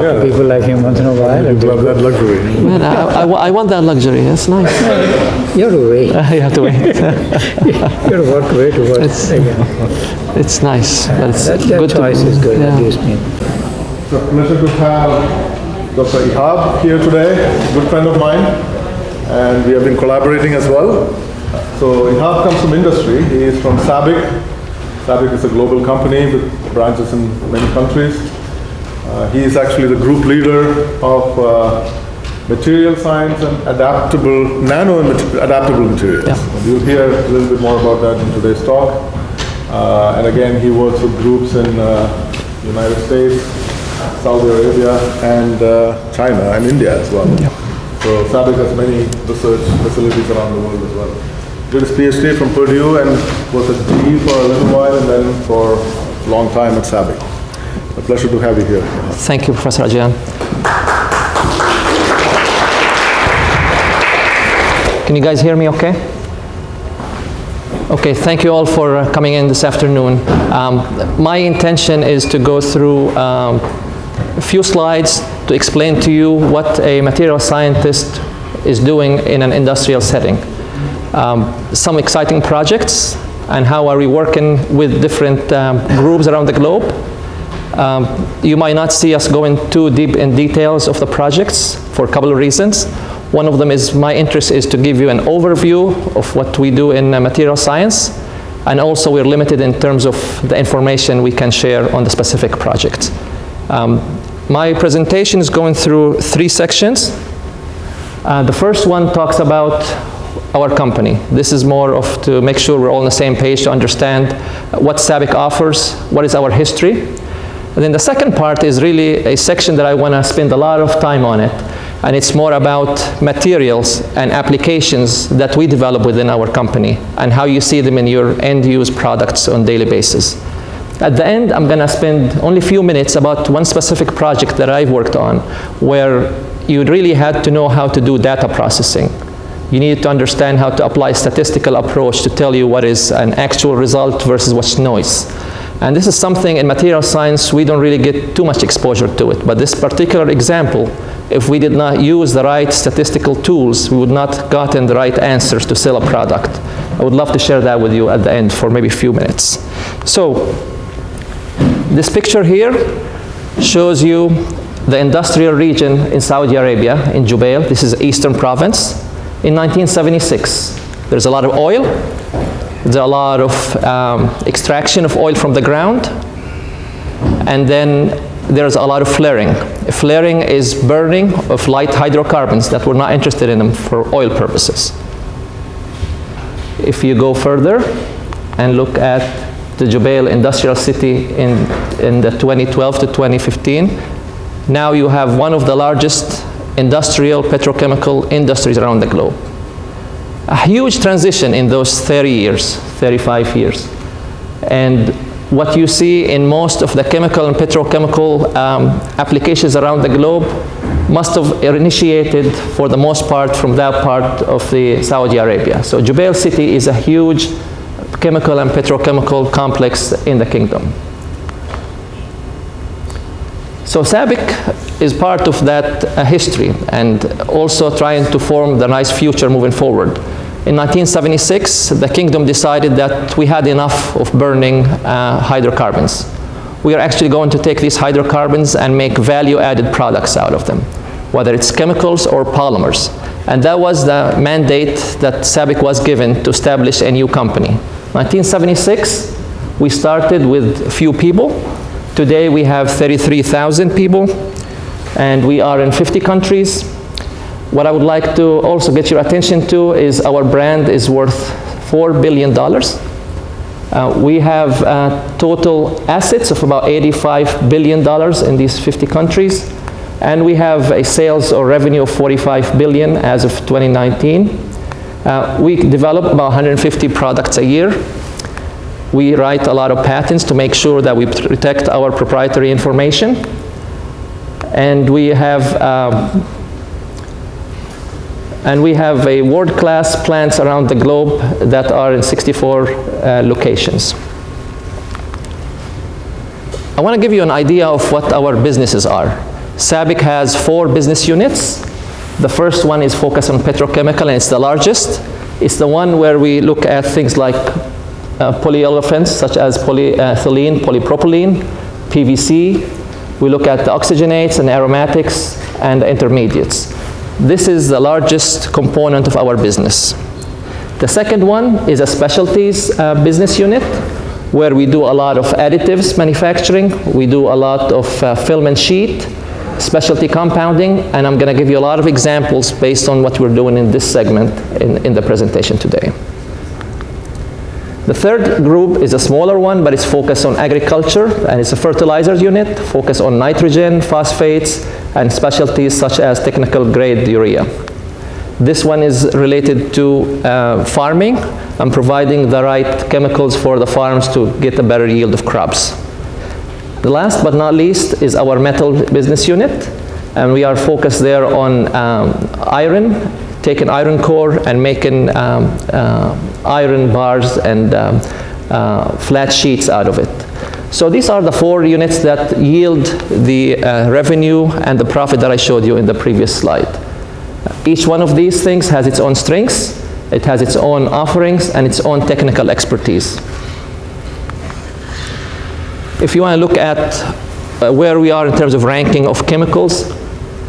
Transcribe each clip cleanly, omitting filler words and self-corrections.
Yeah. People like him once in a while. You love that luxury. Man, I want that luxury. That's nice. You have to wait. You have to wait. You have to work way towards again. It's nice. But it's That good choice is good, yeah. at least me. It's a pleasure to have Dr. Ihab here today, a good friend of mine, and we have been collaborating as well. So Ihab comes from industry. He is from Sabic. Sabic is a global company with branches in many countries. He is actually the group leader of material science and adaptable materials. Yeah. And you'll hear a little bit more about that in today's talk. And again, he works with groups in United States, Saudi Arabia, and China, and India as well. Yeah. So Sabic has many research facilities around the world as well. Did his PhD from Purdue and was at GE for a little while, and then for a long time at Sabic. A pleasure to have you here. Thank you, Professor Ajan. Can you guys hear me okay? Okay, thank you all for coming in this afternoon. My intention is to go through a few slides to explain to you what a material scientist is doing in an industrial setting. Some exciting projects and how are we working with different groups around the globe. You might not see us going too deep in details of the projects for a couple of reasons. One of them is my interest is to give you an overview of what we do in material science, and also we're limited in terms of the information we can share on the specific project. My presentation is going through 3 sections. The first one talks about our company. This is more of to make sure we're all on the same page to understand what Sabic offers, what is our history. And then the second part is really a section that I want to spend a lot of time on it. And it's more about materials and applications that we develop within our company and how you see them in your end-use products on a daily basis. At the end, I'm going to spend only a few minutes about one specific project that I've worked on where you really had to know how to do data processing. You need to understand how to apply a statistical approach to tell you what is an actual result versus what's noise. And this is something in material science we don't really get too much exposure to it. But this particular example, if we did not use the right statistical tools, we would not gotten the right answers to sell a product. I would love to share that with you at the end for maybe a few minutes. So this picture here shows you the industrial region in Saudi Arabia, in Jubail. This is Eastern Province. In 1976, there's a lot of oil. There's a lot of extraction of oil from the ground, and then there's a lot of flaring. Flaring is burning of light hydrocarbons that we're not interested in them for oil purposes. If you go further and look at the Jubail industrial city in the 2012 to 2015, now you have one of the largest industrial petrochemical industries around the globe. A huge transition in those 30 years, 35 years. And what you see in most of the chemical and petrochemical applications around the globe must have initiated, for the most part, from that part of the Saudi Arabia. So Jubail city is a huge chemical and petrochemical complex in the kingdom. So Sabic is part of that history and also trying to form the nice future moving forward. In 1976, the kingdom decided that we had enough of burning hydrocarbons. We are actually going to take these hydrocarbons and make value-added products out of them, whether it's chemicals or polymers. And that was the mandate that Sabic was given to establish a new company. 1976, we started with a few people. Today we have 33,000 people, and we are in 50 countries. What I would like to also get your attention to is our brand is worth $4 billion. We have total assets of about $85 billion in these 50 countries, and we have a sales or revenue of $45 billion as of 2019. We develop about 150 products a year. We write a lot of patents to make sure that we protect our proprietary information. And we have a world-class plants around the globe that are in 64 locations. I want to give you an idea of what our businesses are. Sabic has 4 business units. The first one is focused on petrochemical, and it's the largest. It's the one where we look at things like polyolefins, such as polyethylene, polypropylene, PVC. We look at the oxygenates and aromatics and intermediates. This is the largest component of our business. The second one is a specialties business unit, where we do a lot of additives manufacturing. We do a lot of film and sheet, specialty compounding, and I'm going to give you a lot of examples based on what we're doing in this segment in the presentation today. The third group is a smaller one, but it's focused on agriculture, and it's a fertilizers unit focused on nitrogen, phosphates, and specialties such as technical grade urea. This one is related to farming and providing the right chemicals for the farms to get a better yield of crops. The last but not least is our metal business unit, and we are focused there on iron, taking iron core and making iron bars and flat sheets out of it. So these are the 4 units that yield the revenue and the profit that I showed you in the previous slide. Each one of these things has its own strengths, it has its own offerings, and its own technical expertise. If you want to look at where we are in terms of ranking of chemicals,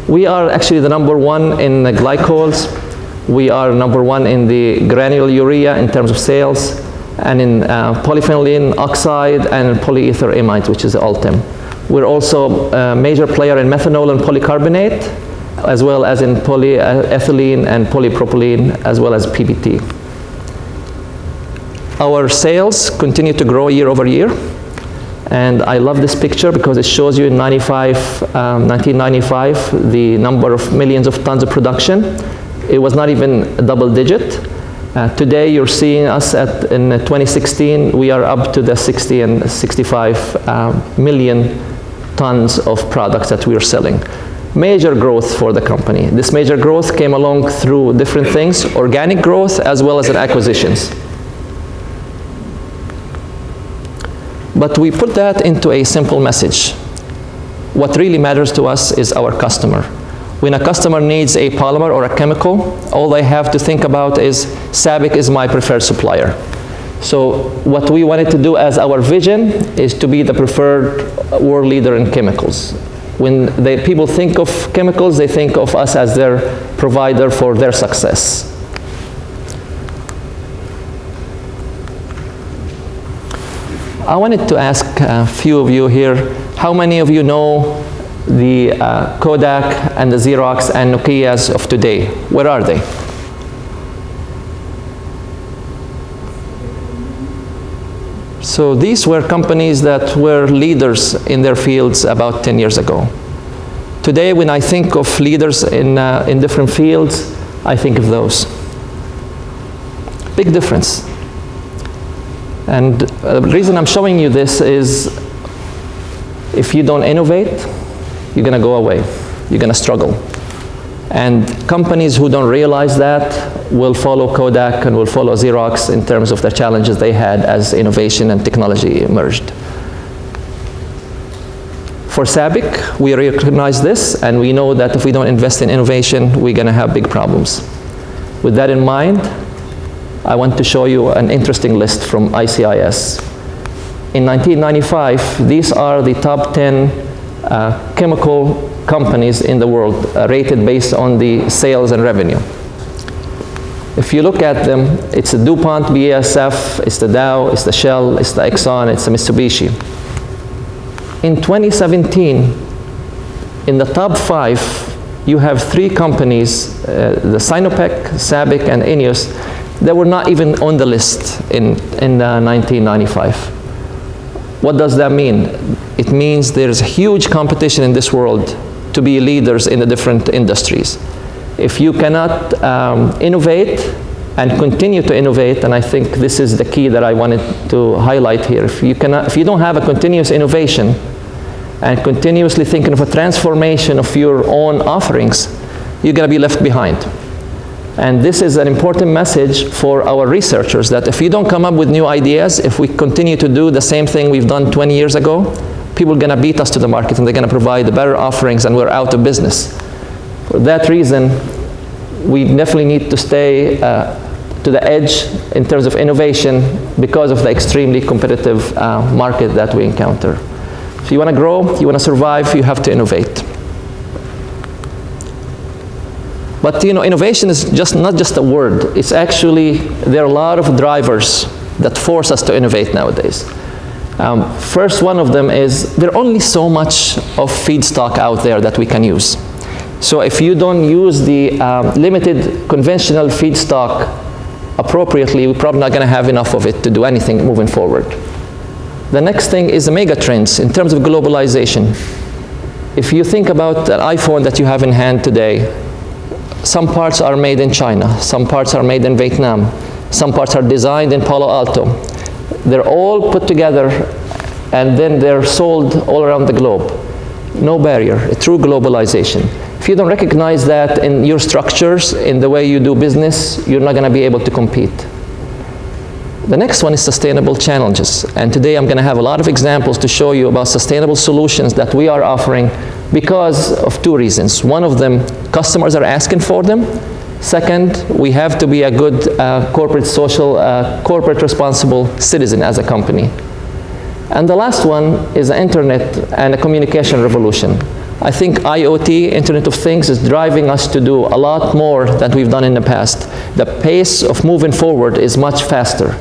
we are actually the #1 in the glycols. We are #1 in the granular urea in terms of sales, and in polyphenylene oxide and polyether amide, which is the Ultem. We're also a major player in methanol and polycarbonate, as well as in polyethylene and polypropylene, as well as PBT. Our sales continue to grow year over year. And I love this picture because it shows you in 1995, the number of millions of tons of production. It was not even a double digit. Today you're seeing us in 2016, we are up to the 60 and 65 million tons of products that we are selling. Major growth for the company. This major growth came along through different things, organic growth as well as in acquisitions. But we put that into a simple message. What really matters to us is our customer. When a customer needs a polymer or a chemical, all they have to think about is, Sabic is my preferred supplier. So what we wanted to do as our vision is to be the preferred world leader in chemicals. When people think of chemicals, they think of us as their provider for their success. I wanted to ask a few of you here, how many of you know the Kodak and the Xerox and Nokias of today? Where are they? So these were companies that were leaders in their fields about 10 years ago. Today, when I think of leaders in different fields, I think of those. Big difference. And the reason I'm showing you this is, if you don't innovate, you're going to go away. You're going to struggle. And companies who don't realize that will follow Kodak and will follow Xerox in terms of the challenges they had as innovation and technology emerged. For Sabic, we recognize this, and we know that if we don't invest in innovation, we're going to have big problems. With that in mind, I want to show you an interesting list from ICIS. In 1995, these are the top 10 chemical companies in the world, rated based on the sales and revenue. If you look at them, it's the DuPont, BASF, it's the Dow, it's the Shell, it's the Exxon, it's the Mitsubishi. In 2017, in the top 5, you have 3 companies, the Sinopec, Sabic, and Ineos, that were not even on the list in 1995. What does that mean? It means there's huge competition in this world to be leaders in the different industries. If you cannot innovate and continue to innovate, and I think this is the key that I wanted to highlight here, if you don't have a continuous innovation and continuously thinking of a transformation of your own offerings, you're going to be left behind. And this is an important message for our researchers, that if you don't come up with new ideas, if we continue to do the same thing we've done 20 years ago, people are going to beat us to the market and they're going to provide the better offerings and we're out of business. For that reason, we definitely need to stay to the edge in terms of innovation because of the extremely competitive market that we encounter. If you want to grow, you want to survive, you have to innovate. But innovation is not just a word. It's actually, there are a lot of drivers that force us to innovate nowadays. First one of them is there are only so much of feedstock out there that we can use. So if you don't use the limited conventional feedstock appropriately, we're probably not going to have enough of it to do anything moving forward. The next thing is the mega trends in terms of globalization. If you think about the iPhone that you have in hand today, some parts are made in China, some parts are made in Vietnam, some parts are designed in Palo Alto. They're all put together and then they're sold all around the globe. No barrier, a true globalization. If you don't recognize that in your structures, in the way you do business, you're not going to be able to compete. The next one is sustainable challenges. And today I'm going to have a lot of examples to show you about sustainable solutions that we are offering because of two reasons. One of them, customers are asking for them. Second, we have to be a good corporate responsible citizen as a company. And the last one is the internet and the communication revolution. I think IoT, Internet of Things, is driving us to do a lot more than we've done in the past. The pace of moving forward is much faster.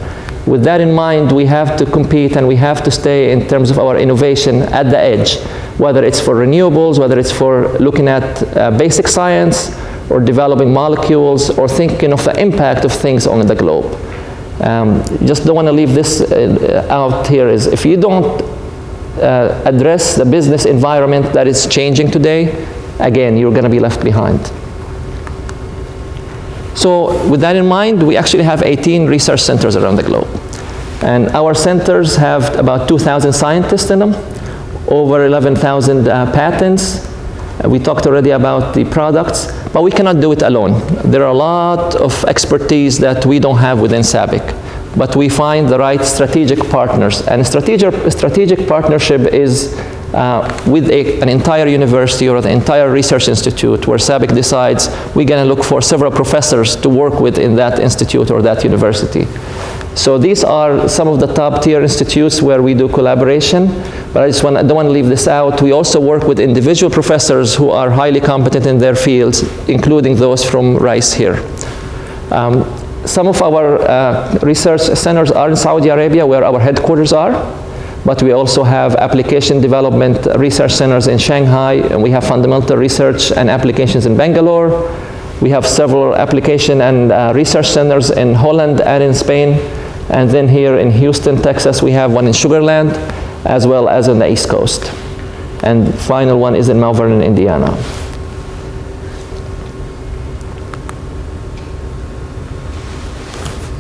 With that in mind, we have to compete and we have to stay in terms of our innovation at the edge, whether it's for renewables, whether it's for looking at basic science, or developing molecules, or thinking of the impact of things on the globe. Just don't want to leave this out here, is if you don't address the business environment that is changing today, again, you're going to be left behind. So with that in mind, we actually have 18 research centers around the globe. And our centers have about 2,000 scientists in them, over 11,000 patents. We talked already about the products, but we cannot do it alone. There are a lot of expertise that we don't have within Sabic, but we find the right strategic partners. And a strategic partnership is with an entire university or the entire research institute where Sabic decides we're going to look for several professors to work with in that institute or that university. So these are some of the top tier institutes where we do collaboration, but I don't want to leave this out. We also work with individual professors who are highly competent in their fields, including those from Rice here. Some of our research centers are in Saudi Arabia, where our headquarters are, but we also have application development research centers in Shanghai, and we have fundamental research and applications in Bangalore. We have several application and research centers in Holland and in Spain. And then here in Houston, Texas, we have one in Sugar Land, as well as on the East Coast. And the final one is in Mount Vernon, Indiana.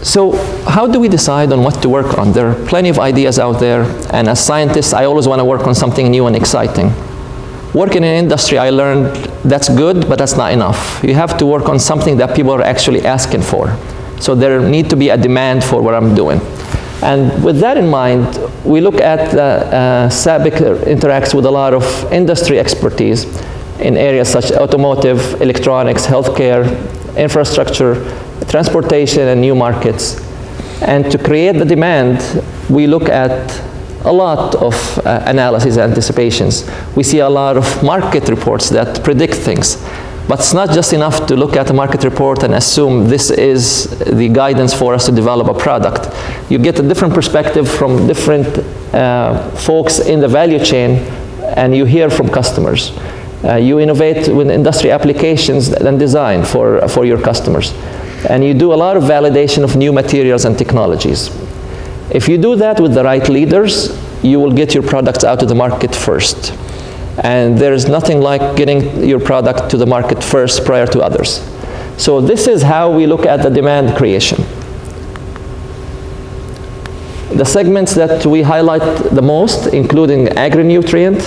So how do we decide on what to work on? There are plenty of ideas out there, and as scientists, I always want to work on something new and exciting. Working in industry, I learned that's good, but that's not enough. You have to work on something that people are actually asking for. So there need to be a demand for what I'm doing. And with that in mind, we look at Sabic interacts with a lot of industry expertise in areas such as automotive, electronics, healthcare, infrastructure, transportation, and new markets. And to create the demand, we look at a lot of analysis and anticipations. We see a lot of market reports that predict things. But it's not just enough to look at a market report and assume this is the guidance for us to develop a product. You get a different perspective from different folks in the value chain, and you hear from customers. You innovate with industry applications and design for your customers. And you do a lot of validation of new materials and technologies. If you do that with the right leaders, you will get your products out to the market first. And there's nothing like getting your product to the market first prior to others. So this is how we look at the demand creation. The segments that we highlight the most, including agri-nutrient,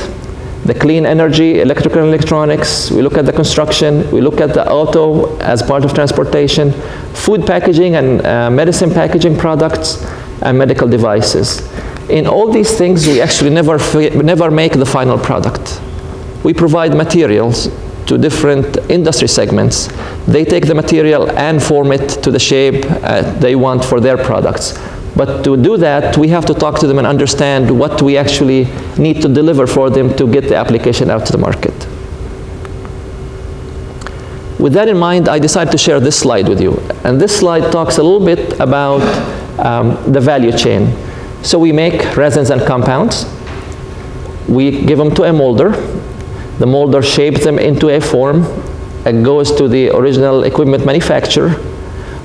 the clean energy, electrical and electronics, we look at the construction, we look at the auto as part of transportation, food packaging and medicine packaging products, and medical devices. In all these things, we actually never make the final product. We provide materials to different industry segments. They take the material and form it to the shape they want for their products. But to do that, we have to talk to them and understand what we actually need to deliver for them to get the application out to the market. With that in mind, I decided to share this slide with you. And this slide talks a little bit about the value chain. So we make resins and compounds. We give them to a molder. The molder shapes them into a form and goes to the original equipment manufacturer,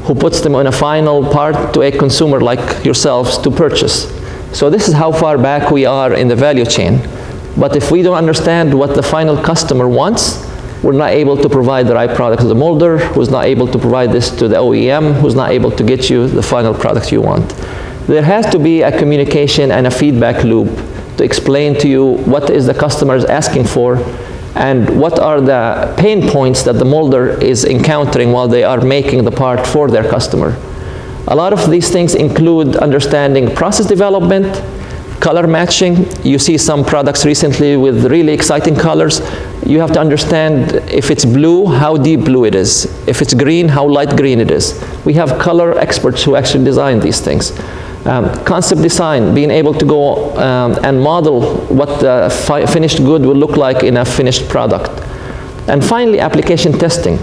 who puts them on a final part to a consumer like yourselves to purchase. So this is how far back we are in the value chain. But if we don't understand what the final customer wants, we're not able to provide the right product to the molder, who's not able to provide this to the OEM, who's not able to get you the final product you want. There has to be a communication and a feedback loop to explain to you what is the customer is asking for and what are the pain points that the molder is encountering while they are making the part for their customer. A lot of these things include understanding process development, color matching. You see some products recently with really exciting colors. You have to understand if it's blue, how deep blue it is. If it's green, how light green it is. We have color experts who actually design these things. Concept design, being able to go and model what the finished good will look like in a finished product. And finally, application testing.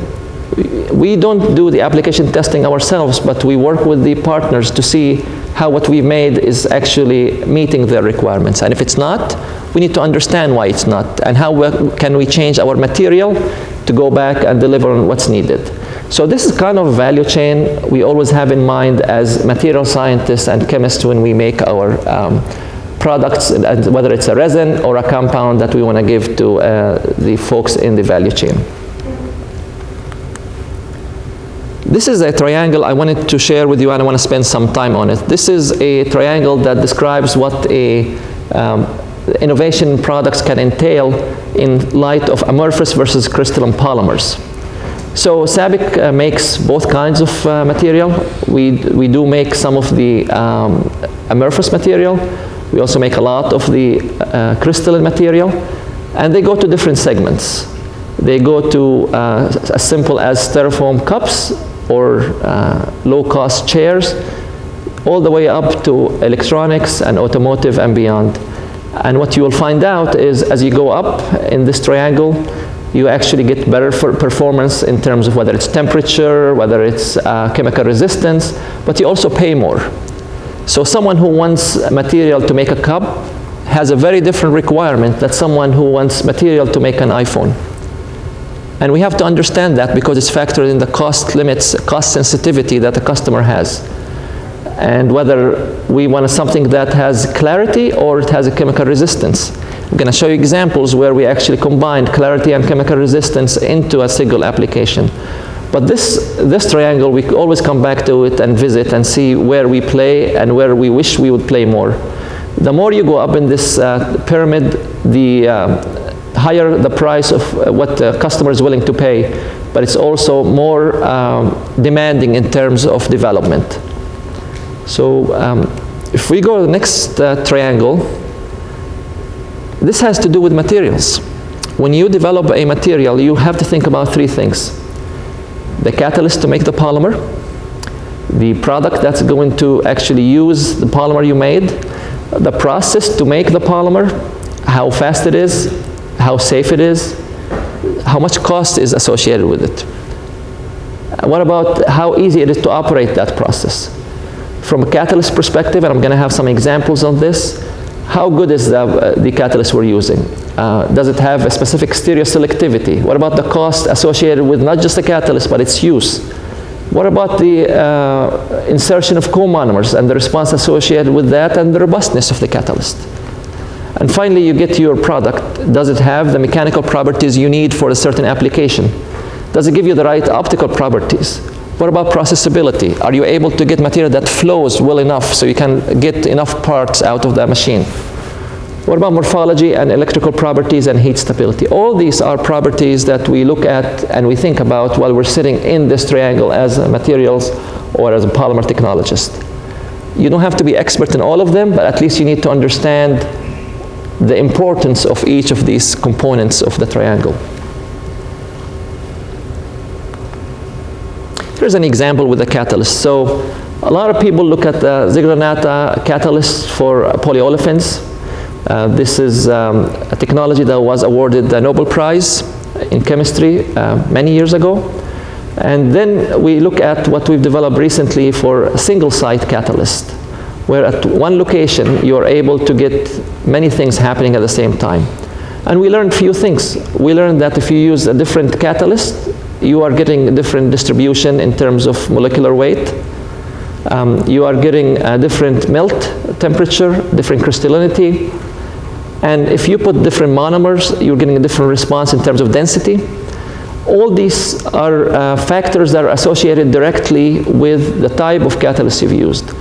We don't do the application testing ourselves, but we work with the partners to see how what we've made is actually meeting their requirements. And if it's not, we need to understand why it's not, and how can we change our material to go back and deliver on what's needed. So this is kind of a value chain we always have in mind as material scientists and chemists when we make our products, whether it's a resin or a compound that we want to give to the folks in the value chain. This is a triangle I wanted to share with you, and I want to spend some time on it. This is a triangle that describes what innovation products can entail in light of amorphous versus crystalline polymers. So Sabic makes both kinds of material. We do make some of the amorphous material. We also make a lot of the crystalline material, and they go to different segments. They go to as simple as styrofoam cups or low-cost chairs, all the way up to electronics and automotive and beyond. And what you will find out is as you go up in this triangle, you actually get better performance in terms of whether it's temperature, whether it's chemical resistance, but you also pay more. So someone who wants material to make a cup has a very different requirement than someone who wants material to make an iPhone. And we have to understand that because it's factored in the cost limits, cost sensitivity that the customer has. And whether we want something that has clarity or it has a chemical resistance. I'm going to show you examples where we actually combined clarity and chemical resistance into a single application. But this triangle, we always come back to it and visit and see where we play and where we wish we would play more. The more you go up in this pyramid, the higher the price of what the customer is willing to pay, but it's also more demanding in terms of development. So if we go to the next triangle, this has to do with materials. When you develop a material, you have to think about three things. The catalyst to make the polymer, the product that's going to actually use the polymer you made, the process to make the polymer, how fast it is, how safe it is, how much cost is associated with it. What about how easy it is to operate that process? From a catalyst perspective, and I'm going to have some examples on this, how good is the catalyst we're using? Does it have a specific stereoselectivity? What about the cost associated with not just the catalyst, but its use? What about the insertion of co-monomers and the response associated with that and the robustness of the catalyst? And finally, you get your product. Does it have the mechanical properties you need for a certain application? Does it give you the right optical properties? What about processability? Are you able to get material that flows well enough so you can get enough parts out of that machine? What about morphology and electrical properties and heat stability? All these are properties that we look at and we think about while we're sitting in this triangle as materials or as a polymer technologist. You don't have to be expert in all of them, but at least you need to understand the importance of each of these components of the triangle. Here's an example with a catalyst. So a lot of people look at the Ziegler-Natta catalyst for polyolefins. This is a technology that was awarded the Nobel Prize in chemistry many years ago. And then we look at what we've developed recently for a single-site catalyst, where at one location you're able to get many things happening at the same time. And we learned a few things. We learned that if you use a different catalyst, you are getting a different distribution in terms of molecular weight. You are getting a different melt temperature, different crystallinity. And if you put different monomers, you're getting a different response in terms of density. All these are factors that are associated directly with the type of catalyst you've used.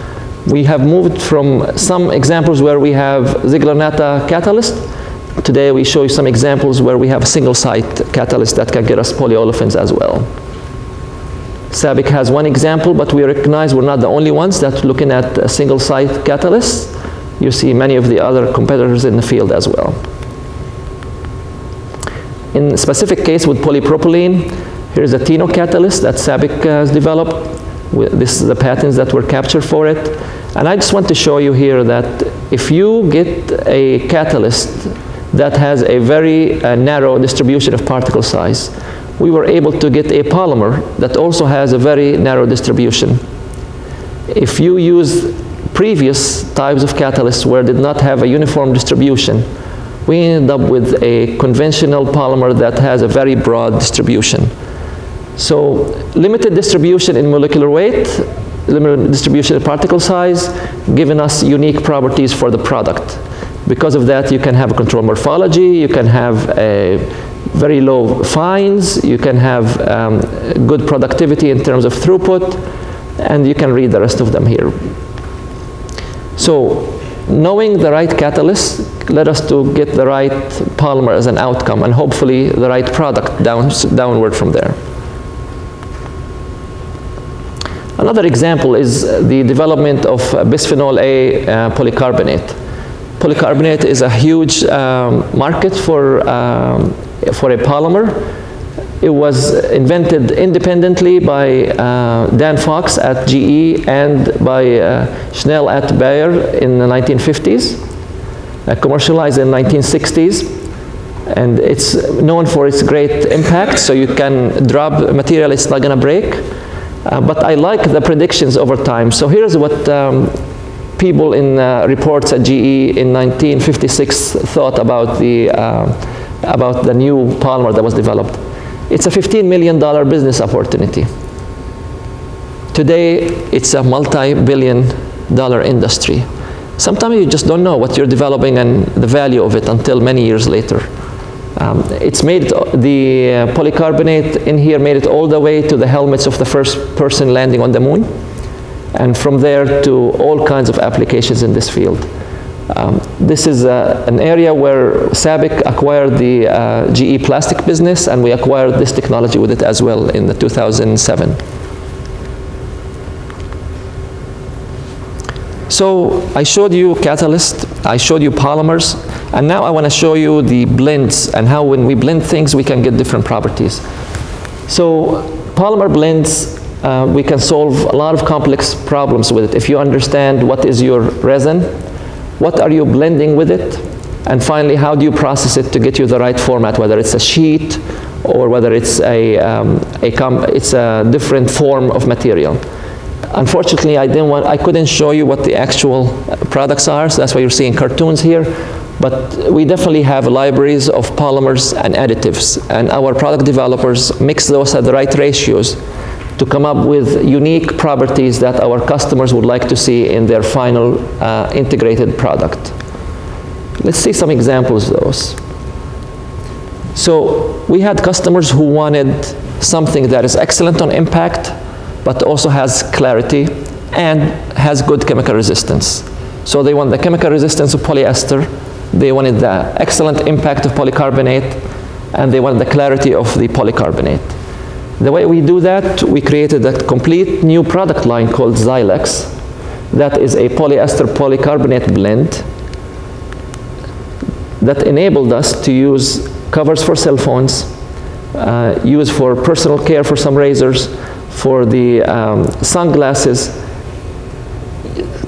We have moved from some examples where we have Ziegler-Natta catalyst. Today we show you some examples where we have a single-site catalyst that can get us polyolefins as well. Sabic has one example, but we recognize we're not the only ones that are looking at a single-site catalyst. You see many of the other competitors in the field as well. In a specific case with polypropylene, here's a Tino catalyst that Sabic has developed. This is the patents that were captured for it. And I just want to show you here that if you get a catalyst that has a very narrow distribution of particle size, we were able to get a polymer that also has a very narrow distribution. If you use previous types of catalysts where did not have a uniform distribution, we ended up with a conventional polymer that has a very broad distribution. So limited distribution in molecular weight, limited distribution in particle size, giving us unique properties for the product. Because of that, you can have a controlled morphology, you can have a very low fines, you can have good productivity in terms of throughput, and you can read the rest of them here. So knowing the right catalyst led us to get the right polymer as an outcome, and hopefully the right product downward from there. Another example is the development of bisphenol A polycarbonate. Polycarbonate is a huge market for a polymer. It was invented independently by Dan Fox at GE and by Schnell at Bayer in the 1950s, commercialized in the 1960s. And it's known for its great impact, so you can drop material, it's not going to break. But I like the predictions over time. So here's what people in reports at GE in 1956 thought about the new polymer that was developed. It's a $15 million business opportunity. Today, it's a multi-billion-dollar industry. Sometimes you just don't know what you're developing and the value of it until many years later. It's made the polycarbonate in here made it all the way to the helmets of the first person landing on the moon, and from there to all kinds of applications in this field. This is an area where Sabic acquired the GE plastic business, and we acquired this technology with it as well in the 2007. So I showed you catalyst, I showed you polymers, and now I want to show you the blends and how when we blend things we can get different properties. So polymer blends, we can solve a lot of complex problems with it. If you understand what is your resin, what are you blending with it, and finally how do you process it to get you the right format, whether it's a sheet or whether it's a different form of material. Unfortunately, I couldn't show you what the actual products are, so that's why you're seeing cartoons here. But we definitely have libraries of polymers and additives, and our product developers mix those at the right ratios to come up with unique properties that our customers would like to see in their final integrated product. Let's see some examples of those. So we had customers who wanted something that is excellent on impact, but also has clarity and has good chemical resistance. So they want the chemical resistance of polyester, they wanted the excellent impact of polycarbonate, and they wanted the clarity of the polycarbonate. The way we do that, we created a complete new product line called Lilacs. That is a polyester polycarbonate blend that enabled us to use covers for cell phones, use for personal care for some razors, for the sunglasses,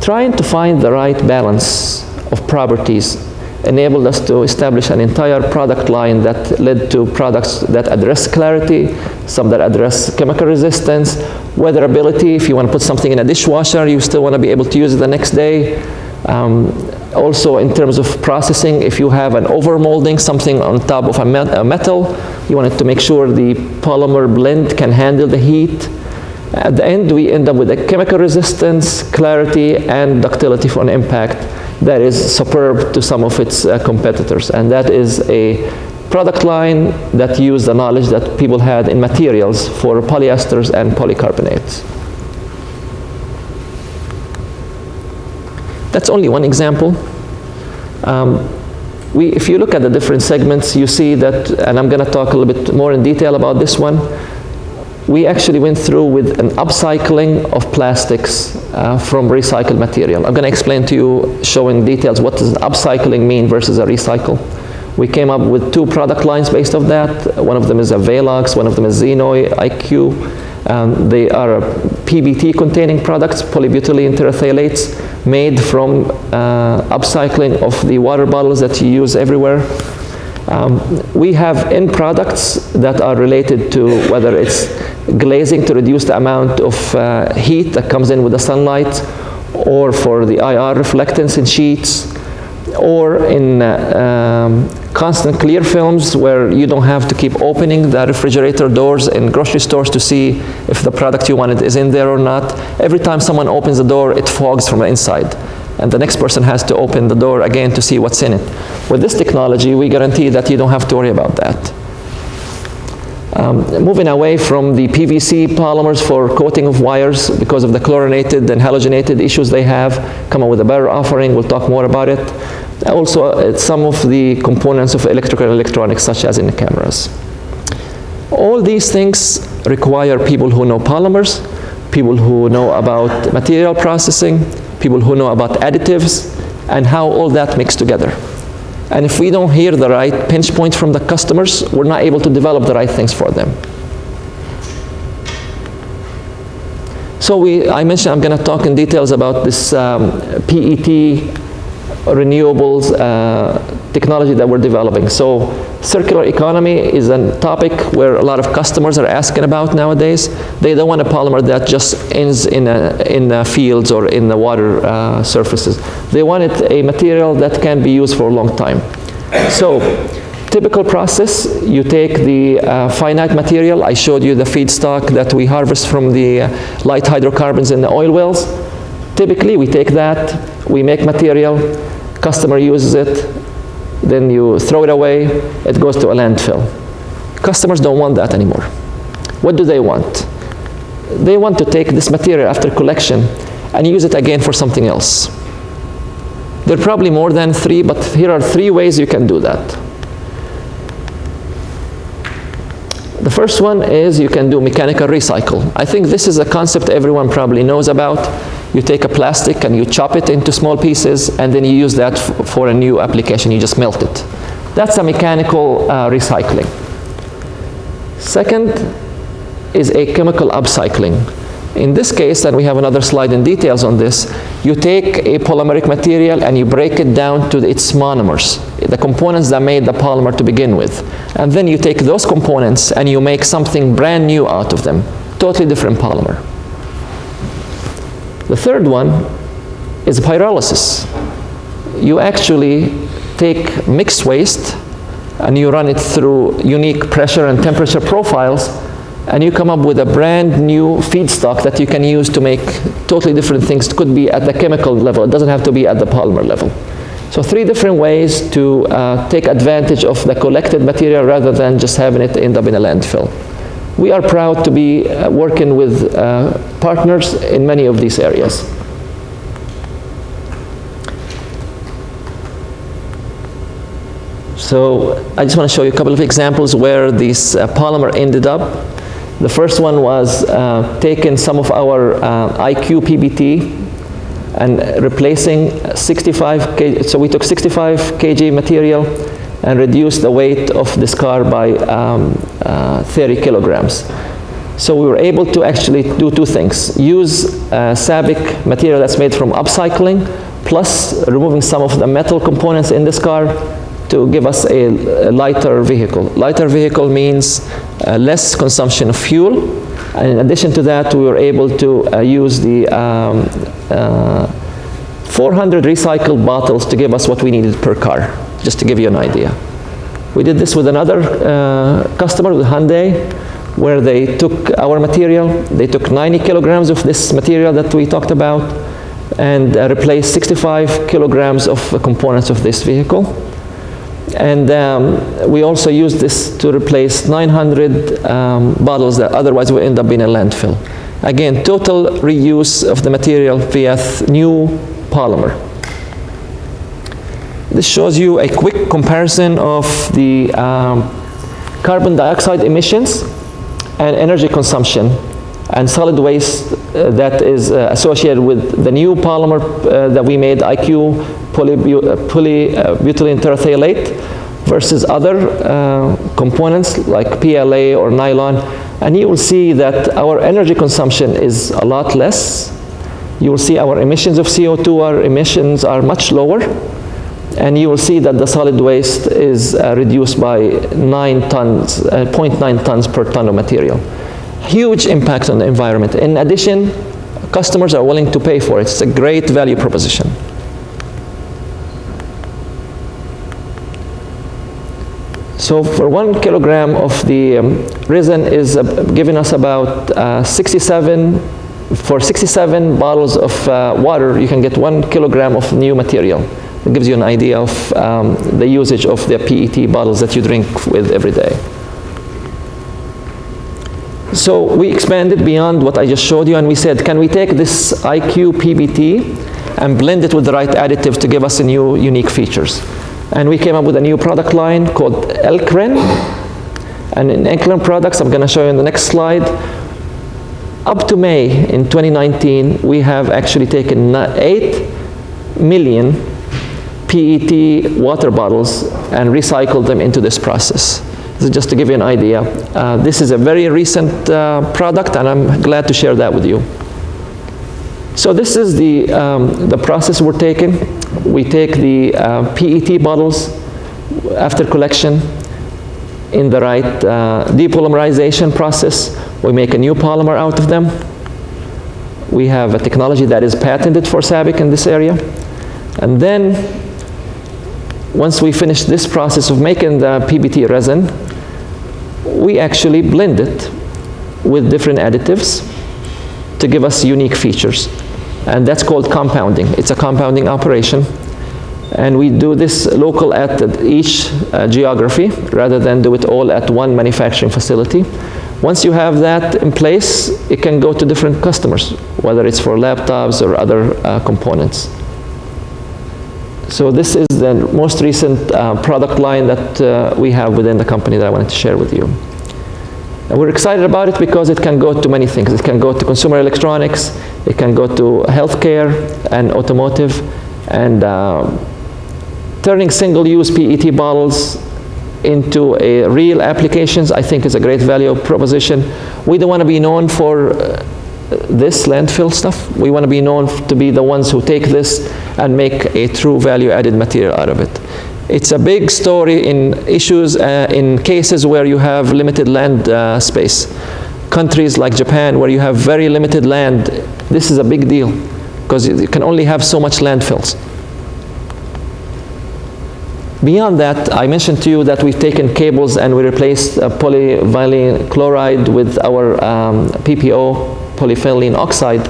trying to find the right balance of properties enabled us to establish an entire product line that led to products that address clarity, some that address chemical resistance, weatherability. If you want to put something in a dishwasher, you still want to be able to use it the next day. Also in terms of processing, if you have an overmolding, something on top of a metal, you wanted to make sure the polymer blend can handle the heat. At the end, we end up with a chemical resistance, clarity, and ductility for an impact that is superb to some of its competitors. And that is a product line that used the knowledge that people had in materials for polyesters and polycarbonates. That's only one example. If you look at the different segments, you see that, and I'm going to talk a little bit more in detail about this one, we actually went through with an upcycling of plastics from recycled material. I'm going to explain to you, showing details, what does upcycling mean versus a recycle. We came up with 2 product lines based off that. One of them is a Lilacs, one of them is Xenoi IQ. They are PBT-containing products, polybutylene terephtalates, made from upcycling of the water bottles that you use everywhere. We have end products that are related to whether it's glazing to reduce the amount of heat that comes in with the sunlight, or for the IR reflectance in sheets, or in constant clear films where you don't have to keep opening the refrigerator doors in grocery stores to see if the product you wanted is in there or not. Every time someone opens the door, it fogs from the inside, and the next person has to open the door again to see what's in it. With this technology, we guarantee that you don't have to worry about that. Moving away from the PVC polymers for coating of wires because of the chlorinated and halogenated issues they have, come up with a better offering. We'll talk more about it. Also, some of the components of electrical and electronics, such as in the cameras. All these things require people who know polymers, people who know about material processing, people who know about additives, and how all that mixed together. And if we don't hear the right pinch point from the customers, we're not able to develop the right things for them. So I mentioned I'm going to talk in details about this PET renewables technology that we're developing. So circular economy is a topic where a lot of customers are asking about nowadays. They don't want a polymer that just ends in fields or in the water surfaces. They wanted a material that can be used for a long time. So typical process, you take the finite material. I showed you the feedstock that we harvest from the light hydrocarbons in the oil wells. Typically, we take that, we make material, customer uses it, then you throw it away, it goes to a landfill. Customers don't want that anymore. What do they want? They want to take this material after collection and use it again for something else. There are probably more than 3, but here are 3 ways you can do that. The first one is you can do mechanical recycle. I think this is a concept everyone probably knows about. You take a plastic and you chop it into small pieces, and then you use that for a new application. You just melt it. That's a mechanical recycling. Second is a chemical upcycling. In this case, and we have another slide in details on this, you take a polymeric material and you break it down to its monomers, the components that made the polymer to begin with. And then you take those components and you make something brand new out of them, totally different polymer. The third one is pyrolysis. You actually take mixed waste and you run it through unique pressure and temperature profiles, and you come up with a brand new feedstock that you can use to make totally different things. It could be at the chemical level. It doesn't have to be at the polymer level. So 3 different ways to take advantage of the collected material rather than just having it end up in a landfill. We are proud to be working with partners in many of these areas. So I just want to show you a couple of examples where this polymer ended up. The first one was taking some of our IQ PBT and replacing 65 kg. So we took 65 kg material and reduced the weight of this car by 30 kilograms. So we were able to actually do two things. Use Sabic material that's made from upcycling, plus removing some of the metal components in this car to give us a lighter vehicle. Lighter vehicle means less consumption of fuel. And in addition to that, we were able to use the 400 recycled bottles to give us what we needed per car, just to give you an idea. We did this with another customer, with Hyundai, where they took our material, they took 90 kilograms of this material that we talked about, and replaced 65 kilograms of components of this vehicle. And we also used this to replace 900 bottles that otherwise would end up being a landfill. Again, total reuse of the material via new polymer. This shows you a quick comparison of the carbon dioxide emissions and energy consumption and solid waste that is associated with the new polymer that we made, IQ polybutylene terephthalate, versus other components like PLA or nylon. And you will see that our energy consumption is a lot less. You will see our emissions of CO2, our emissions are much lower. And you will see that the solid waste is reduced by 9 tons, 0.9 tons per ton of material. Huge impact on the environment. In addition, customers are willing to pay for it. It's a great value proposition. So for 1 kilogram of the resin is giving us about 67 bottles of water, you can get 1 kilogram of new material. It gives you an idea of the usage of the PET bottles that you drink with every day. So we expanded beyond what I just showed you, and we said, can we take this IQ PBT and blend it with the right additives to give us a new unique features? And we came up with a new product line called Elkren. And in Elkren products, I'm going to show you in the next slide, up to May in 2019, we have actually taken 8 million PET water bottles and recycled them into this process. This is just to give you an idea. This is a very recent product, and I'm glad to share that with you. So this is the process we're taking. We take the PET bottles after collection in the right depolymerization process. We make a new polymer out of them. We have a technology that is patented for Sabic in this area. And then, once we finish this process of making the PBT resin, we actually blend it with different additives to give us unique features. And that's called compounding. It's a compounding operation. And we do this local at each geography rather than do it all at one manufacturing facility. Once you have that in place, it can go to different customers, whether it's for laptops or other components. So this is the most recent product line that we have within the company that I wanted to share with you. And we're excited about it because it can go to many things. It can go to consumer electronics, it can go to healthcare and automotive, and turning single-use PET bottles into a real applications, I think is a great value proposition. We don't want to be known for this landfill stuff. We want to be known to be the ones who take this and make a true value-added material out of it. It's a big story in issues, in cases where you have limited land space. Countries like Japan, where you have very limited land, this is a big deal because you can only have so much landfills. Beyond that, I mentioned to you that we've taken cables and we replaced polyvinyl chloride with our PPO, polyphenylene oxide.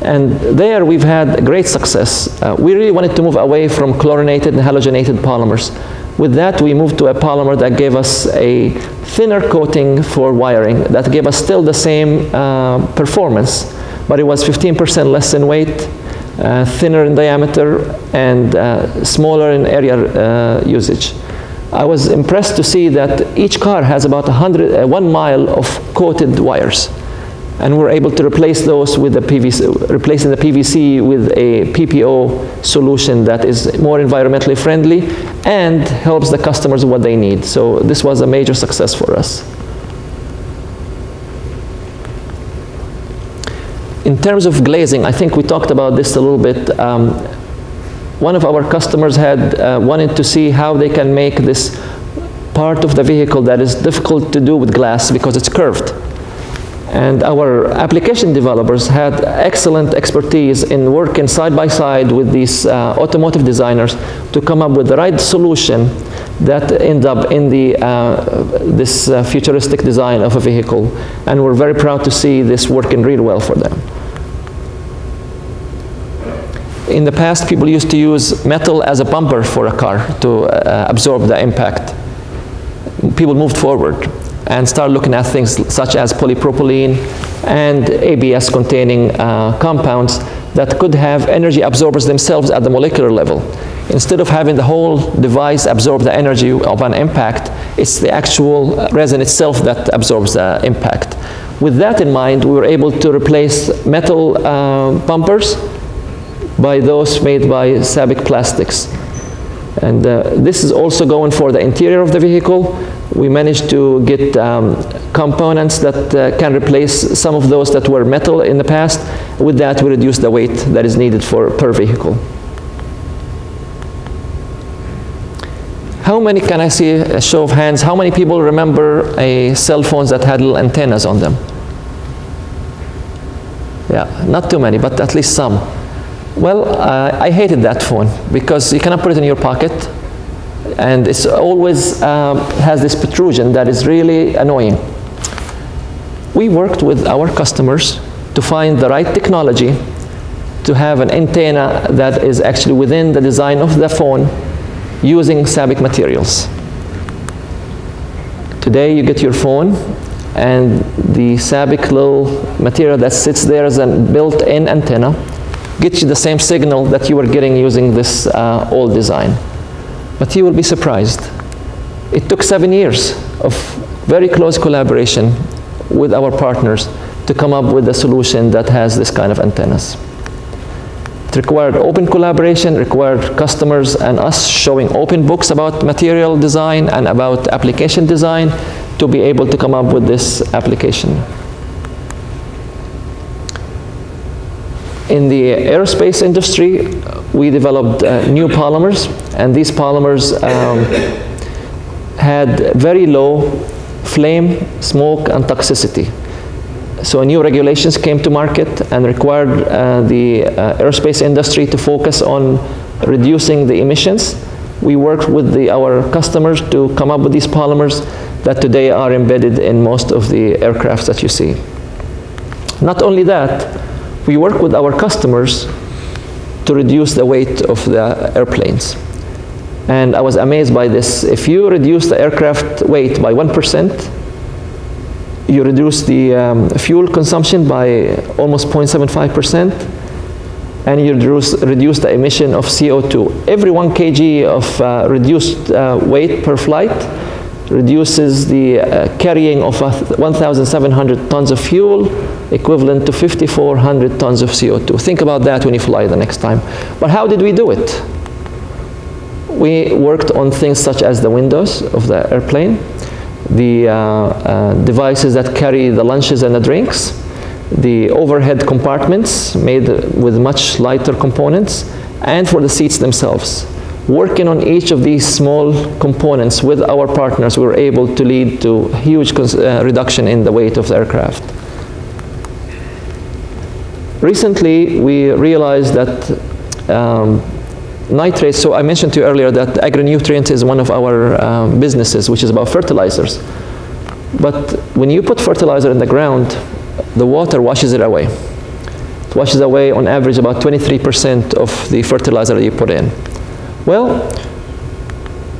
And there we've had great success. We really wanted to move away from chlorinated and halogenated polymers. With that, we moved to a polymer that gave us a thinner coating for wiring that gave us still the same performance, but it was 15% less in weight, thinner in diameter, and smaller in area usage. I was impressed to see that each car has about 1 mile of coated wires. And we're able to replace those with the PVC, replacing the PVC with a PPO solution that is more environmentally friendly and helps the customers what they need. So this was a major success for us. In terms of glazing, I think we talked about this a little bit. One of our customers had wanted to see how they can make this part of the vehicle that is difficult to do with glass because it's curved. And our application developers had excellent expertise in working side by side with these automotive designers to come up with the right solution that end up in this futuristic design of a vehicle. And we're very proud to see this working really well for them. In the past, people used to use metal as a bumper for a car to absorb the impact. People moved forward and started looking at things such as polypropylene and ABS containing compounds that could have energy absorbers themselves at the molecular level. Instead of having the whole device absorb the energy of an impact, it's the actual resin itself that absorbs the impact. With that in mind, we were able to replace metal bumpers by those made by Sabic plastics. And this is also going for the interior of the vehicle. We managed to get components that can replace some of those that were metal in the past. With that, we reduce the weight that is needed per vehicle. How many, can I see a show of hands, how many people remember cell phones that had little antennas on them? Yeah, not too many, but at least some. Well, I hated that phone because you cannot put it in your pocket, and it's always has this protrusion that is really annoying. We worked with our customers to find the right technology to have an antenna that is actually within the design of the phone using Sabic materials. Today you get your phone and the Sabic little material that sits there as a built-in antenna gets you the same signal that you were getting using this old design. But you will be surprised. It took 7 years of very close collaboration with our partners to come up with a solution that has this kind of antennas. It required open collaboration, required customers and us showing open books about material design and about application design to be able to come up with this application. In the aerospace industry, we developed new polymers, and these polymers had very low flame, smoke, and toxicity. So new regulations came to market and required the aerospace industry to focus on reducing the emissions. We worked with our customers to come up with these polymers that today are embedded in most of the aircrafts that you see. Not only that, we work with our customers to reduce the weight of the airplanes. And I was amazed by this. If you reduce the aircraft weight by 1%, you reduce the fuel consumption by almost 0.75%, and you reduce the emission of CO2. Every 1 kg of reduced weight per flight reduces the carrying of 1,700 tons of fuel, equivalent to 5,400 tons of CO2. Think about that when you fly the next time. But how did we do it? We worked on things such as the windows of the airplane, the devices that carry the lunches and the drinks, the overhead compartments made with much lighter components, and for the seats themselves. Working on each of these small components with our partners, we were able to lead to huge reduction in the weight of the aircraft. Recently, we realized that nitrates, so I mentioned to you earlier that agri-nutrients is one of our businesses, which is about fertilizers. But when you put fertilizer in the ground, the water washes it away. It washes away on average about 23% of the fertilizer that you put in. Well,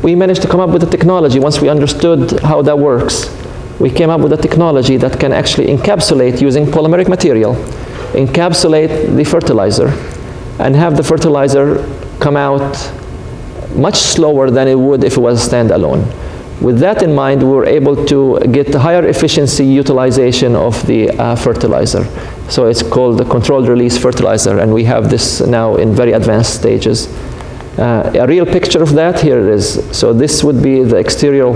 we managed to come up with a technology. Once we understood how that works, we came up with a technology that can actually encapsulate, using polymeric material, encapsulate the fertilizer and have the fertilizer come out much slower than it would if it was standalone. With that in mind, we were able to get higher efficiency utilization of the fertilizer. So it's called the controlled release fertilizer, and we have this now in very advanced stages. A real picture of that, here it is. So this would be the exterior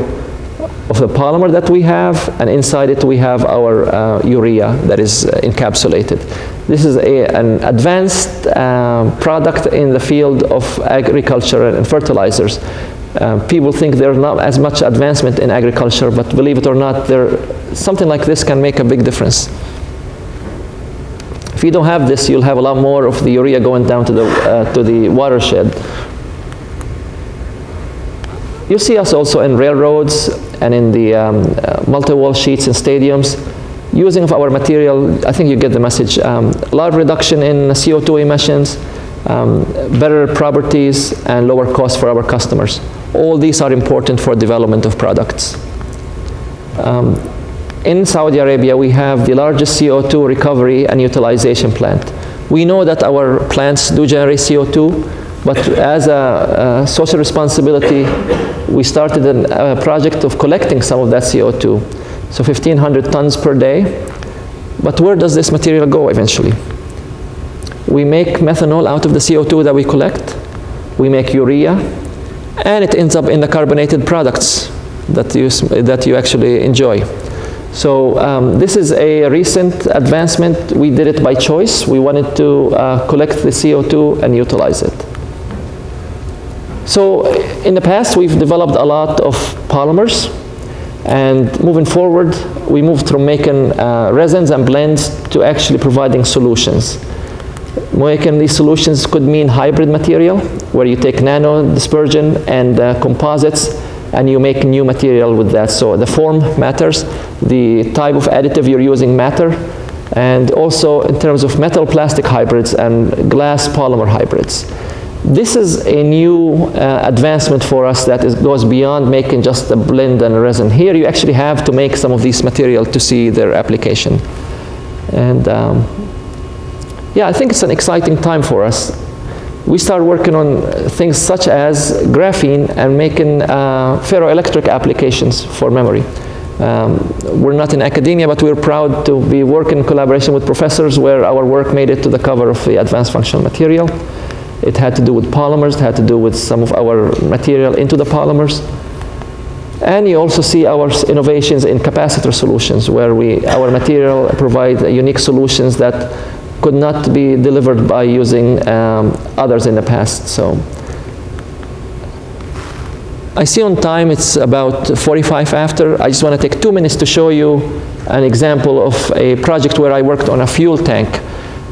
of the polymer that we have, and inside it we have our urea that is encapsulated. This is an advanced product in the field of agriculture and fertilizers. People think there's not as much advancement in agriculture, but believe it or not, something like this can make a big difference. If you don't have this, you'll have a lot more of the urea going down to the watershed. You'll see us also in railroads and in the multi-wall sheets in stadiums, using of our material. I think you get the message. A lot of reduction in CO2 emissions, better properties, and lower costs for our customers. All these are important for development of products. In Saudi Arabia, we have the largest CO2 recovery and utilization plant. We know that our plants do generate CO2, but as a social responsibility, we started a project of collecting some of that CO2. So 1,500 tons per day. But where does this material go eventually? We make methanol out of the CO2 that we collect. We make urea, and it ends up in the carbonated products that you actually enjoy. So this is a recent advancement. We did it by choice. We wanted to collect the CO2 and utilize it. So in the past, we've developed a lot of polymers, and moving forward, we moved from making resins and blends to actually providing solutions. Making these solutions could mean hybrid material, where you take nano dispersion and composites, and you make new material with that. So the form matters, the type of additive you're using matter, and also in terms of metal plastic hybrids and glass polymer hybrids. This is a new advancement for us that goes beyond making just a blend and a resin. Here you actually have to make some of these material to see their application. And yeah, I think it's an exciting time for us. We start working on things such as graphene and making ferroelectric applications for memory. We're not in academia, but we're proud to be working in collaboration with professors where our work made it to the cover of the Advanced Functional Material. It had to do with polymers, it had to do with some of our material into the polymers. And you also see our innovations in capacitor solutions, where our material provide unique solutions that could not be delivered by using others in the past. So I see on time it's about 45 after. I just want to take 2 minutes to show you an example of a project where I worked on a fuel tank.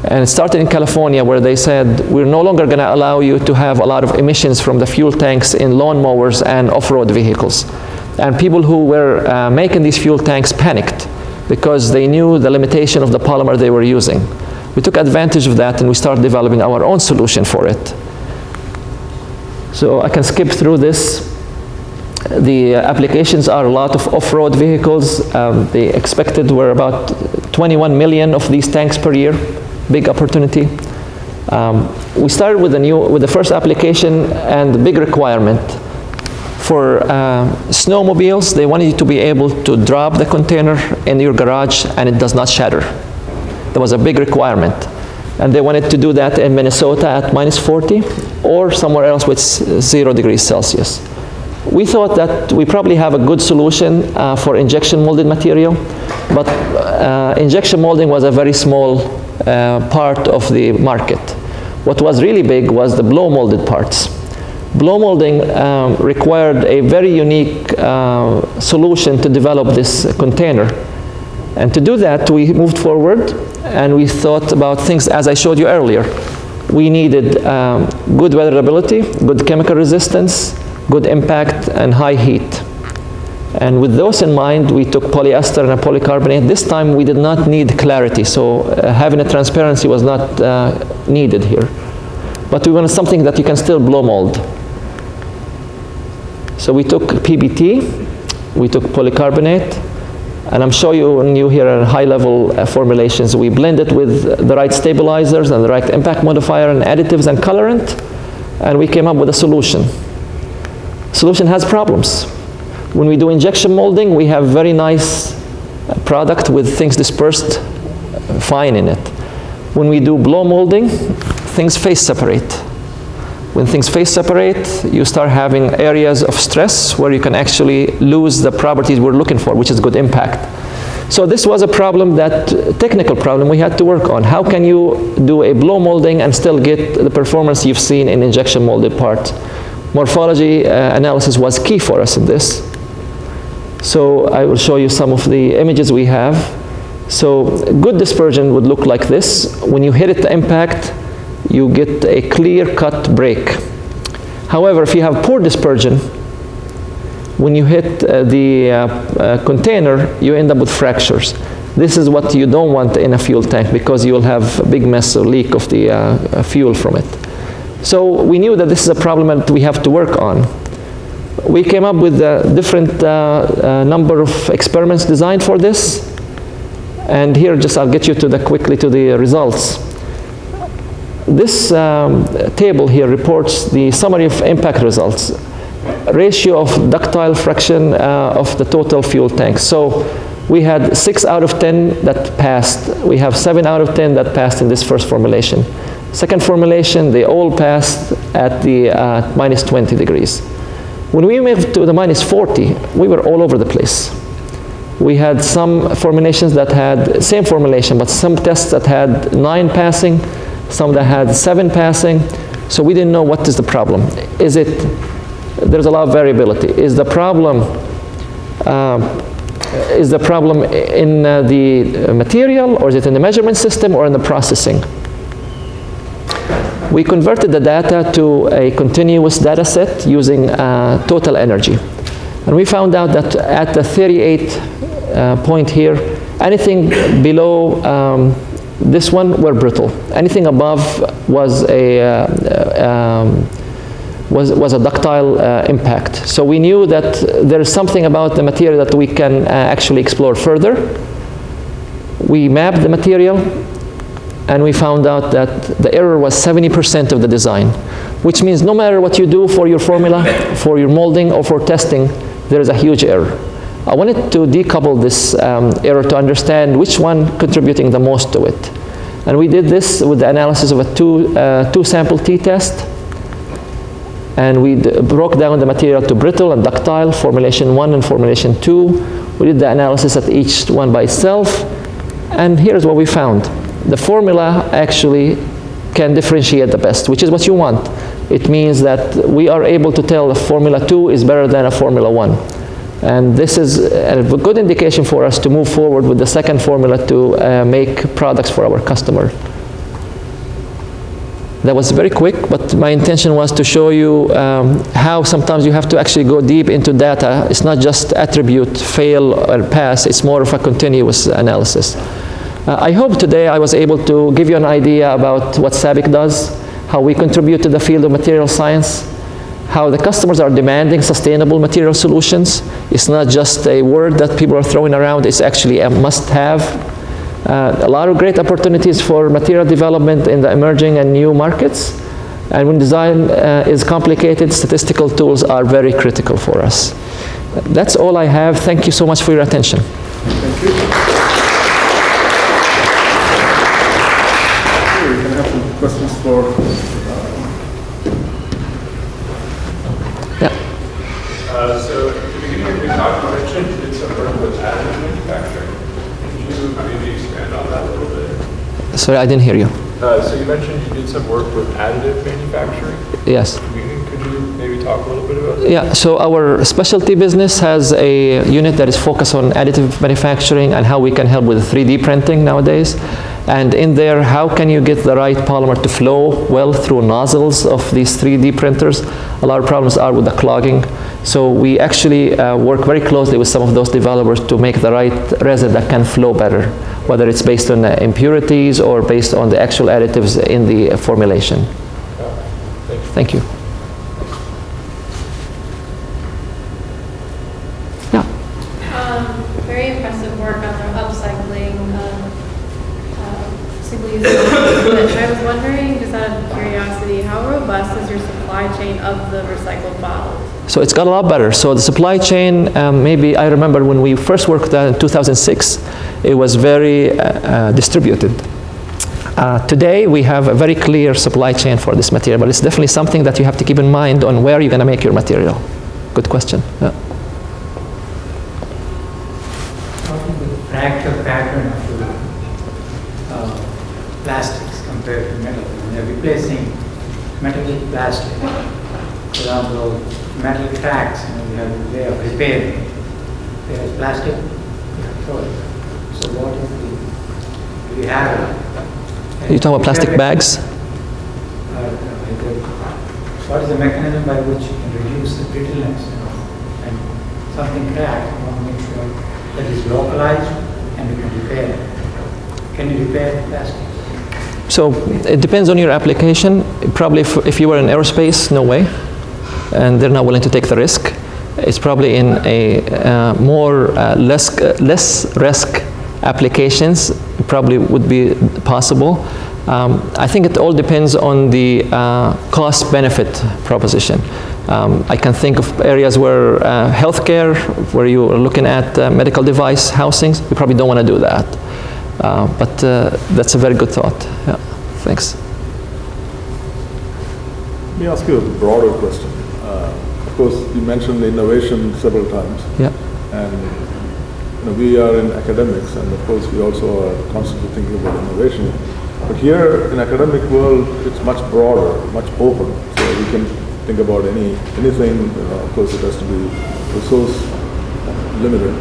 And it started in California, where they said, we're no longer going to allow you to have a lot of emissions from the fuel tanks in lawnmowers and off-road vehicles. And people who were making these fuel tanks panicked because they knew the limitation of the polymer they were using. We took advantage of that and we started developing our own solution for it. So I can skip through this. The applications are a lot of off-road vehicles. The expected were about 21 million of these tanks per year. Big opportunity. We started with the first application, and the big requirement for snowmobiles. They wanted you to be able to drop the container in your garage and it does not shatter. That was a big requirement, and they wanted to do that in Minnesota at -40 or somewhere else with 0 degrees Celsius. We thought that we probably have a good solution for injection molded material, but injection molding was a very small part of the market. What was really big was the blow molded parts. Blow molding required a very unique solution to develop this container. And to do that, we moved forward and we thought about things as I showed you earlier. We needed good weatherability, good chemical resistance, good impact, and high heat. And with those in mind, we took polyester and a polycarbonate. This time we did not need clarity, so having a transparency was not needed here. But we wanted something that you can still blow mold. So we took PBT, we took polycarbonate, and I'm showing you here at high-level formulations. We blended with the right stabilizers and the right impact modifier and additives and colorant, and we came up with a solution. Solution has problems. When we do injection molding, we have very nice product with things dispersed fine in it. When we do blow molding, things phase separate. When things phase separate, you start having areas of stress where you can actually lose the properties we're looking for, which is good impact. So this was a problem, technical problem we had to work on. How can you do a blow molding and still get the performance you've seen in injection molded part? Morphology analysis was key for us in this. So I will show you some of the images we have. So good dispersion would look like this. When you hit it the impact, you get a clear-cut break. However, if you have poor dispersion, when you hit the container, you end up with fractures. This is what you don't want in a fuel tank because you will have a big mess or leak of the fuel from it. So we knew that this is a problem that we have to work on. We came up with a different number of experiments designed for this. And here, I'll get you quickly to the results. This table here reports the summary of impact results. Ratio of ductile fraction of the total fuel tank. So we had 6 out of 10 that passed. We have 7 out of 10 that passed in this first formulation. Second formulation, they all passed at the minus 20 degrees. When we moved to the minus 40, we were all over the place. We had some formulations that had same formulation, but some tests that had 9 passing, some that had 7 passing. So we didn't know what is the problem. There's a lot of variability. Is the problem in the material, or is it in the measurement system, or in the processing? We converted the data to a continuous data set using total energy. And we found out that at the 38 point here, anything below this one were brittle. Anything above was a ductile impact. So we knew that there is something about the material that we can actually explore further. We mapped the material, and we found out that the error was 70% of the design, which means no matter what you do for your formula, for your molding, or for testing, there is a huge error. I wanted to decouple this error to understand which one contributing the most to it. And we did this with the analysis of a two sample t-test. And we broke down the material to brittle and ductile, formulation 1 and formulation 2. We did the analysis at each one by itself. And here's what we found. The formula actually can differentiate the best, which is what you want. It means that we are able to tell if Formula 2 is better than a Formula 1. And this is a good indication for us to move forward with the second formula to make products for our customer. That was very quick, but my intention was to show you how sometimes you have to actually go deep into data. It's not just attribute, fail, or pass. It's more of a continuous analysis. I hope today I was able to give you an idea about what Sabic does, how we contribute to the field of material science, how the customers are demanding sustainable material solutions. It's not just a word that people are throwing around, it's actually a must-have. A lot of great opportunities for material development in the emerging and new markets. And when design is complicated, statistical tools are very critical for us. That's all I have. Thank you so much for your attention. Thank you. We can have some questions for... So at the beginning of your talk, you mentioned you did some work with additive manufacturing. Could you maybe expand on that a little bit? Sorry, I didn't hear you. So you mentioned you did some work with additive manufacturing. Yes. Could you maybe talk a little bit about that? Yeah, so our specialty business has a unit that is focused on additive manufacturing and how we can help with 3D printing nowadays. And in there, how can you get the right polymer to flow well through nozzles of these 3D printers? A lot of problems are with the clogging. So we actually work very closely with some of those developers to make the right resin that can flow better, whether it's based on impurities or based on the actual additives in the formulation. Thank you. Yeah. Very impressive work on the upcycling single-use equipment. I was wondering, just out of curiosity, how robust is your supply chain of the recycled bottles? So it's got a lot better. So the supply chain, maybe I remember when we first worked in 2006, it was very distributed. Today, we have a very clear supply chain for this material, but it's definitely something that you have to keep in mind on where you're going to make your material. Good question. Yeah. What is the fracture pattern of plastics compared to metal? When you're replacing metal with plastic, for example, metal cracks, you have a way of repairing. Whereas plastic, you have to throw it. So what is the, do you have You're talking about plastic bags? What is the mechanism by which you can reduce the brittleness? And something cracks, you want to make sure that is localized and you can repair it. Can you repair the plastic? So it depends on your application. Probably if you were in aerospace, no way. And they're not willing to take the risk. It's probably in a less risk applications, it probably would be possible. I think it all depends on the cost-benefit proposition. I can think of areas where healthcare, where you are looking at medical device housings, you probably don't want to do that. But that's a very good thought. Yeah, thanks. Let me ask you a broader question. Of course, you mentioned innovation several times. Yeah. And we are in academics, and of course we also are constantly thinking about innovation. But here in academic world, it's much broader, much open. So we can think about anything. Of course, it has to be resource limited,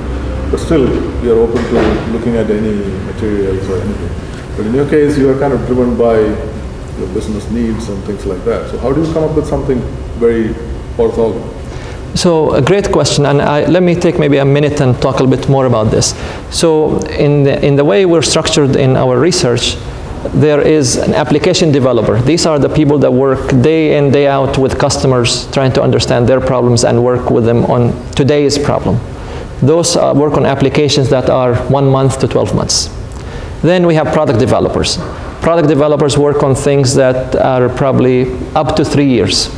but still we are open to looking at any materials or anything. But in your case, you are kind of driven by your business needs and things like that. So how do you come up with something very orthogonal? So a great question, and let me take maybe a minute and talk a little bit more about this. So in the way we're structured in our research, there is an application developer. These are the people that work day in, day out with customers, trying to understand their problems and work with them on today's problem. Those work on applications that are 1 month to 12 months. Then we have product developers. Product developers work on things that are probably up to 3 years.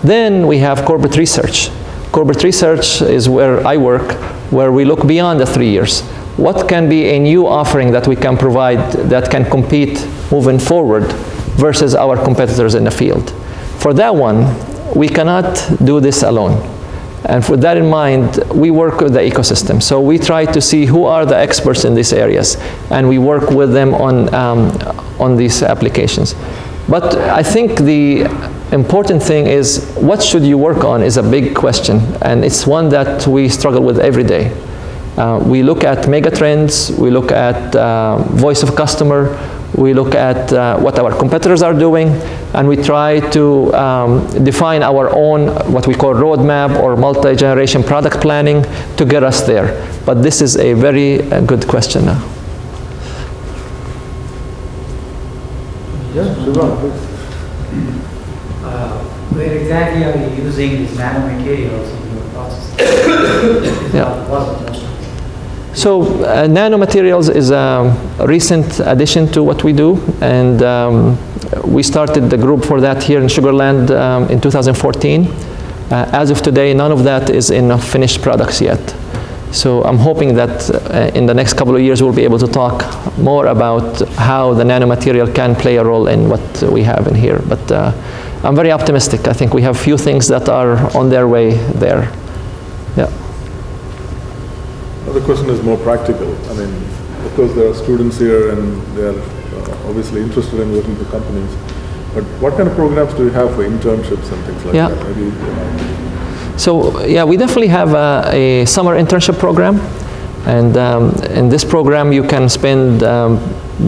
Then we have corporate research. Corporate research is where I work, where we look beyond the 3 years. What can be a new offering that we can provide that can compete moving forward versus our competitors in the field? For that one, we cannot do this alone. And with that in mind, we work with the ecosystem. So we try to see who are the experts in these areas, and we work with them on these applications. But I think the important thing is, what should you work on is a big question, and it's one that we struggle with every day. We look at megatrends, we look at voice of customer, we look at what our competitors are doing, and we try to define our own, what we call roadmap or multi-generation product planning to get us there. But this is a very good question now. Yeah, Shiva, please. Where exactly are you using these nanomaterials in your process? So nanomaterials is a recent addition to what we do, and we started the group for that here in Sugarland in 2014. As of today, none of that is in finished products yet. So I'm hoping that in the next couple of years we'll be able to talk more about how the nanomaterial can play a role in what we have in here. But I'm very optimistic. I think we have few things that are on their way there. Yeah. The question is more practical. I mean, of course there are students here and they are obviously interested in working for companies. But what kind of programs do you have for internships and things like that? Maybe, So yeah, we definitely have a summer internship program, and in this program you can spend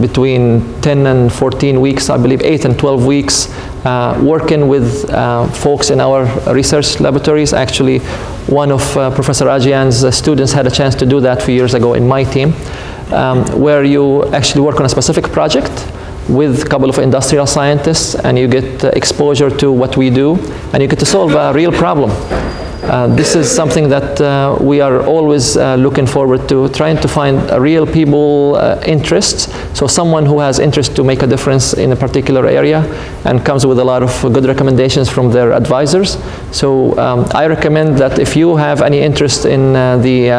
between 10 and 14 weeks, I believe 8 and 12 weeks, working with folks in our research laboratories. Actually, one of Professor Ajian's students had a chance to do that a few years ago in my team, where you actually work on a specific project with a couple of industrial scientists, and you get exposure to what we do, and you get to solve a real problem. this is something that we are always looking forward to, trying to find a real people interest. So someone who has interest to make a difference in a particular area and comes with a lot of good recommendations from their advisors. So I recommend that if you have any interest in the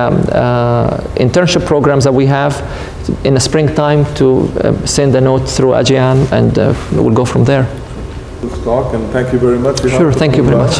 internship programs that we have in the springtime, to send a note through Ajian, and we'll go from there. Good talk, and thank you very much. Sure, thank you very much.